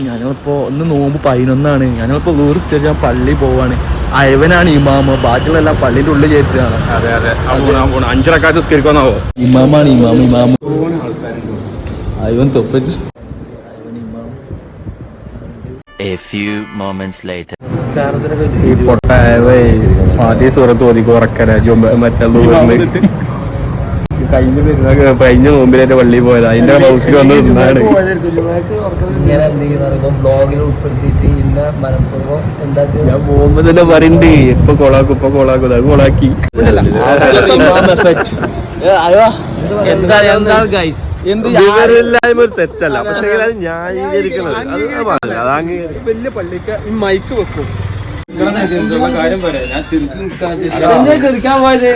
ഞങ്ങളിപ്പോ ഇന്ന് നോമ്പ് 11 ഞങ്ങളിപ്പോ വേറെ സ്റ്റേജ് പള്ളി പോവാണ്. അയവനാണ് ഇമാമ്, ബാക്കിയുള്ള എല്ലാം പള്ളിന്റെ ഉള്ളിൽ കയറ്റിയാണ്. അതെ 5 റക്അത്ത് നിസ്കരിക്കാന്നാവോ? ഇമാമാണ് ഇമാമ് അയവൻ തൊപ്പിച്ച്. ഈ പൊട്ടായവേ ആദ്യ സൂറത്ത് ഓതിക്കോ ഉറക്കന കഴിഞ്ഞ നോമ്പിലെ പള്ളി പോയത് അതിന്റെ ഹൗസിൽ വന്ന് നിന്നാണ്. ഇങ്ങനെ എന്തെങ്കിലും ബ്ലോഗിൽ ഉൾപ്പെടുത്തിയിട്ട് ഇന്ന മനഃപൂർവ്വം എന്താ ഞാൻ പോകുമ്പോ തന്നെ പറയണ്ട് ഇപ്പൊ കൊളാക്കും അത് കൊളാക്കി. എന്തില്ലായ്മ ഒരു തെറ്റല്ല, പക്ഷെ അത് ന്യായീകരിക്കണത് അതങ്ങ് വലിയ പള്ളിക്ക് ഈ മൈക്ക് വെക്കും. കാര്യം പറയാം, ചെറുക്കാൻ പോയത്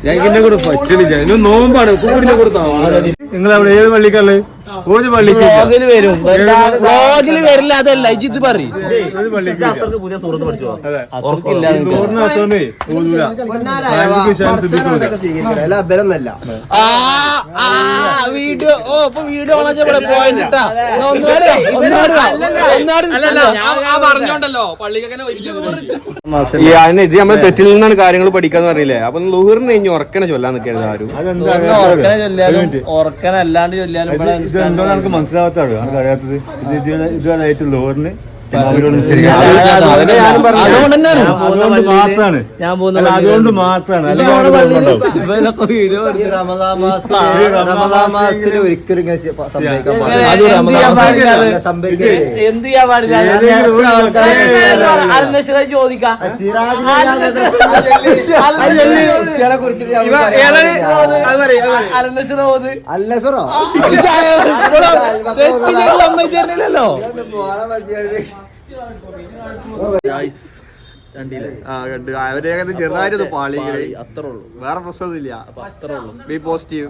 ഞാൻ ഇതിന്റെ കൂടെ പറ്റണില്ല. ഇന്ന് നോമ്പാണ്. കൂടിനെ കൊടുത്താ നിങ്ങൾ അവിടെ ഏത് പള്ളിക്കല്ലേ? ഒരു പള്ളിക്ക് വരും. വ്ലോഗില് വരില്ല, അതല്ല ഇത് പറയും. പുതിയ സുഹൃത്ത് പഠിച്ചോ? വീഡിയോ വീഡിയോ പോയിന്റ് പറഞ്ഞോണ്ടല്ലോ ഇത് നമ്മളെ തെറ്റിൽ നിന്നാണ് കാര്യങ്ങൾ പഠിക്കാന്ന് അറിയില്ലേ? അപ്പൊ ലുഹറിന് കഴിഞ്ഞ് ഉറക്കനെ ചൊല്ലാൻ നിൽക്കരുത് ആരും. ഉറക്കനല്ലാണ്ട് ചൊല്ലാനും എന്തോ നമുക്ക് മനസ്സിലാവാത്തത് അറിയാത്തത്. ഇതുവരായിട്ട് ലോറിന് അതുകൊണ്ട് മാത്രമാണ് വീഡിയോ മാസത്തിൽ ഒരിക്കലും എന്ത് ചെയ്യാൻ പാടില്ല. ചോദിക്കാം കണ്ട് അവരെ ചെറുതായിട്ട് പാളി അത്രേ ഉള്ളൂ, വേറെ പ്രശ്നമൊന്നുമില്ല. B positive.